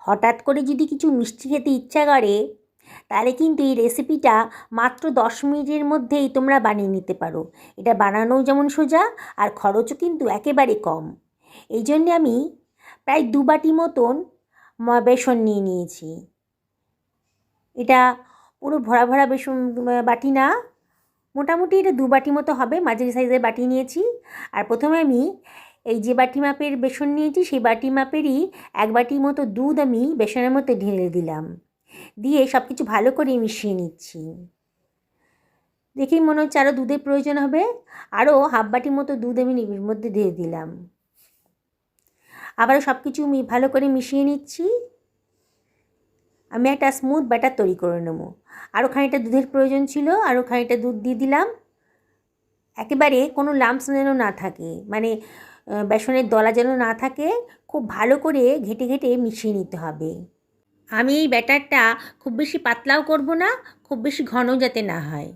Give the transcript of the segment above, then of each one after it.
হঠাৎ করে যদি কিছু মিষ্টি খেতে ইচ্ছা করে তাহলে কিন্তু এই রেসিপিটা মাত্র 10 মিনিটের মধ্যেই তোমরা বানিয়ে নিতে পারো। এটা বানানোও যেমন সোজা আর খরচও কিন্তু একেবারে কম। এই জন্যে আমি প্রায় 2 বাটি মতন বেসন নিয়ে নিয়েছি। এটা পুরো ভরা ভরা বেসন বাটি না, মোটামুটি এটা 2 বাটি মতো হবে, মাঝারি সাইজের বাটি নিয়েছি। আর প্রথমে আমি এই যে বাটি মাপের বেসন নিয়েছি সেই বাটি মাপেরই 1 বাটি মতো দুধ আমি বেসনের মধ্যে ঢেলে দিলাম, দিয়ে সব কিছু ভালো করে মিশিয়ে নিচ্ছি। দেখেই মনে হচ্ছে আরও দুধের প্রয়োজন হবে, আরও হাফ বাটি মতো দুধ আমি এর মধ্যে দিয়ে দিলাম। আবারও সব কিছু ভালো করে মিশিয়ে নিচ্ছি। আমি একটা স্মুথ ব্যাটার তৈরি করে নেব। আরও খানিকটা দুধের প্রয়োজন ছিল, আরও খানিকটা দুধ দিয়ে দিলাম। একেবারে কোনো লাম্পস যেন না থাকে, মানে বেসনের দলা যেন না থাকে, খুব ভালো করে ঘেটে ঘেটে মিশিয়ে নিতে হবে। আমি এই ব্যাটারটা খুব বেশি পাতলাও করব না, খুব বেশি ঘনও যাতে না হয়।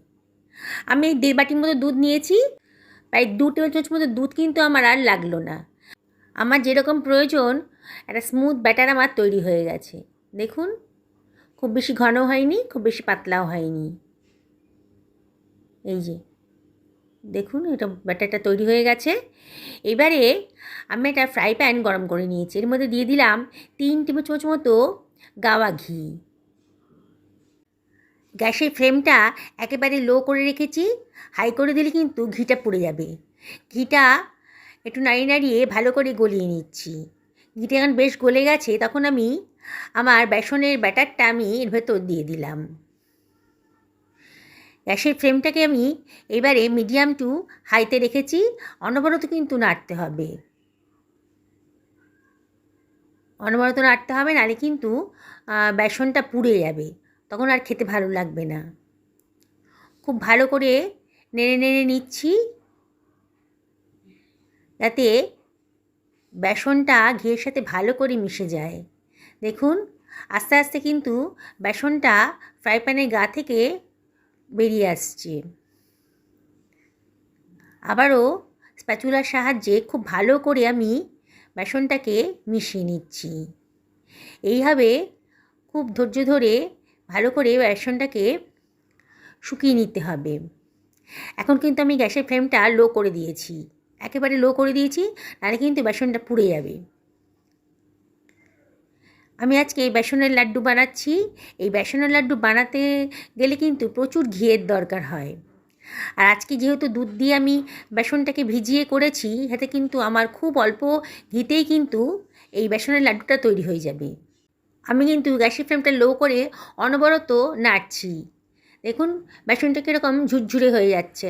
আমি এই 1.5 বাটির মতো দুধ নিয়েছি, প্রায় 2 টেবিল চামচ মতো দুধ কিন্তু আমার আর লাগলো না। আমার যেরকম প্রয়োজন একটা স্মুথ ব্যাটার আমার তৈরি হয়ে গেছে। দেখুন, খুব বেশি ঘন হয়নি, খুব বেশি পাতলাও হয়নি। এই যে দেখুন, এটা ব্যাটারটা তৈরি হয়ে গেছে। এবারে আমি একটা ফ্রাই প্যান গরম করে নিয়েছি, এর মধ্যে দিয়ে দিলাম 3 টেবিল চামচ মতো গাওয়া ঘি। গ্যাসের ফ্লেমটা একেবারে লো করে রেখেছি, হাই করে দিলে কিন্তু ঘিটা পুড়ে যাবে। ঘিটা একটু নাড়িয়ে নাড়িয়ে ভালো করে গলিয়ে নিচ্ছি। ঘিটা যখন বেশ গলে গেছে তখন আমি আমার বেসনের ব্যাটারটা আমি এর ভেতর দিয়ে দিলাম। গ্যাসের ফ্লেমটাকে আমি এবারে মিডিয়াম টু হাইতে রেখেছি, অনবরত কিন্তু নাড়তে হবে। অনবরত নাড়তে হবে, নাহলে কিন্তু বেসনটা পুড়ে যাবে, তখন আর খেতে ভালো লাগবে না। খুব ভালো করে নেড়ে নেড়ে নিচ্ছি যাতে বেসনটা ঘিয়ের সাথে ভালো করে মিশে যায়। দেখুন, আস্তে আস্তে কিন্তু বেসনটা ফ্রাই প্যানের গা থেকে বেরিয়ে আসছে। আবারও স্প্যাচুলার সাহায্যে খুব ভালো করে আমি বেসনটাকে মিশিয়ে নিচ্ছি। এইভাবে খুব ধৈর্য ধরে ভালো করে বেসনটাকে শুকিয়ে নিতে হবে। এখন কিন্তু আমি গ্যাসের ফ্লেমটা লো করে দিয়েছি, একেবারে লো করে দিয়েছি, নাহলে কিন্তু বেসনটা পুড়ে যাবে। আমি আজকে বেসনের লাড্ডু বানাচ্ছি। এই বেসনের লাড্ডু বানাতে গেলে কিন্তু প্রচুর ঘিয়ের দরকার হয়। আর আজকে যেহেতু দুধ দিয়ে আমি বেসনটাকে ভিজিয়ে করেছি, এতে কিন্তু আমার খুব অল্প ঘিতেই কিন্তু এই বেসনের লাড্ডুটা তৈরি হয়ে যাবে। আমি কিন্তু গ্যাসের ফ্লেমটা লো করে অনবরত নাড়ছি। দেখুন, বেসনটা কীরকম ঝুরঝুরে হয়ে যাচ্ছে।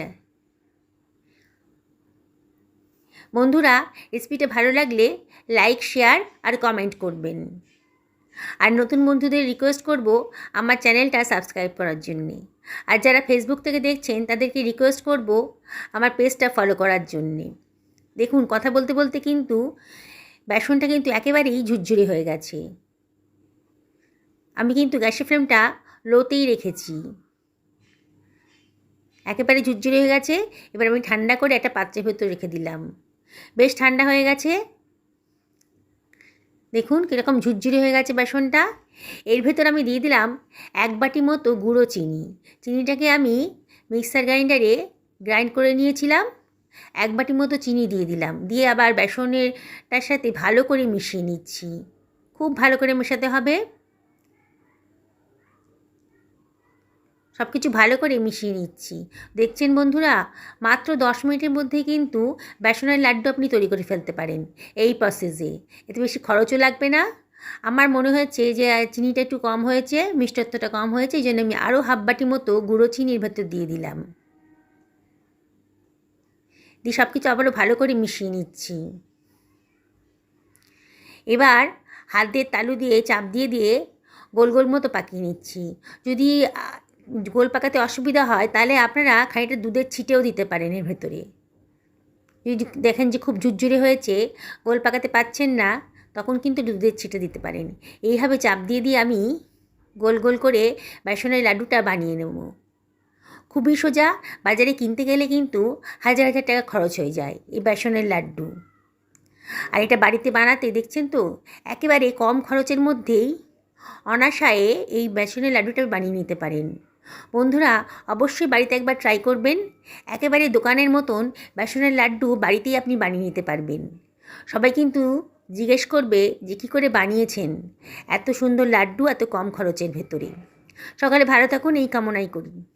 বন্ধুরা, রেসিপিটা ভালো লাগলে লাইক, শেয়ার আর কমেন্ট করবেন। আর নতুন বন্ধুদের রিকোয়েস্ট করব আমার চ্যানেলটা সাবস্ক্রাইব করার জন্যে। আর যারা ফেসবুক থেকে দেখছেন তাদেরকে রিকোয়েস্ট করব আমার পেজটা ফলো করার জন্যে। দেখুন, কথা বলতে বলতে কিন্তু বেসনটা কিন্তু একেবারেই ঝুরঝুরে হয়ে গেছে। আমি কিন্তু গ্যাসের ফ্লেমটা লোতেই রেখেছি। একেবারে ঝুরঝুরে হয়ে গেছে। এবার আমি ঠান্ডা করে একটা পাত্রের ভেতর রেখে দিলাম। বেশ ঠান্ডা হয়ে গেছে। দেখুন কীরকম ঝুরঝুরে হয়ে গেছে বেসনটা। এর ভেতর আমি দিয়ে দিলাম 1 বাটি মতো গুঁড়ো চিনি। চিনিটাকে আমি মিক্সার গ্রাইন্ডারে গ্রাইন্ড করে নিয়েছিলাম। 1 বাটি মতো চিনি দিয়ে দিলাম, দিয়ে আবার বেসনেরটার সাথে ভালো করে মিশিয়ে নিচ্ছি। খুব ভালো করে মেশাতে হবে। সব কিছু ভালো করে মিশিয়ে নিচ্ছি। দেখছেন বন্ধুরা, মাত্র 10 মিনিটের মধ্যেই কিন্তু বেসনের লাড্ডু আপনি তৈরি করে ফেলতে পারেন এই প্রসেসে। এতে বেশি খরচও লাগবে না। আমার মনে হয়েছে যে চিনিটা একটু কম হয়েছে, মিষ্টত্বটা কম হয়েছে, এই জন্য আমি আরও হাফ বাটি মতো গুঁড়ো চিনির ভেতর দিয়ে দিলাম। দিয়ে সব কিছু আবারও ভালো করে মিশিয়ে নিচ্ছি। এবার হাত দিয়ে তালু দিয়ে চাপ দিয়ে দিয়ে গোল গোল মতো পাকিয়ে নিচ্ছি। যদি গোল পাকাতে অসুবিধা হয় তাহলে আপনারা খানিকটা দুধের ছিটেও দিতে পারেন এর ভেতরে। যদি দেখেন যে খুব ঝুরঝুরে হয়েছে, গোল পাকাতে পারছেন না, তখন কিন্তু দুধের ছিটে দিতে পারেন। এইভাবে চাপ দিয়ে দিয়ে আমি গোল গোল করে বেসনের লাড্ডুটা বানিয়ে নেব। খুবই সোজা। বাজারে কিনতে গেলে কিন্তু হাজার হাজার টাকা খরচ হয়ে যায় এই বেসনের লাড্ডু। আর এটা বাড়িতে বানাতে দেখছেন তো একেবারে কম খরচের মধ্যেই অনায়াসে এই বেসনের লাড্ডুটা বানিয়ে নিতে পারেন। বন্ধুরা অবশ্যই বাড়িতে একবার ট্রাই করবেন। একেবারে দোকানের মতন বেসনের লাড্ডু বাড়িতেই আপনি বানিয়ে নিতে পারবেন। সবাই কিন্তু জিজ্ঞেস করবে যে কী করে বানিয়েছেন এত সুন্দর লাড্ডু এত কম খরচের ভেতরে। সকালে ভালো থাকুন এই কামনাই করি।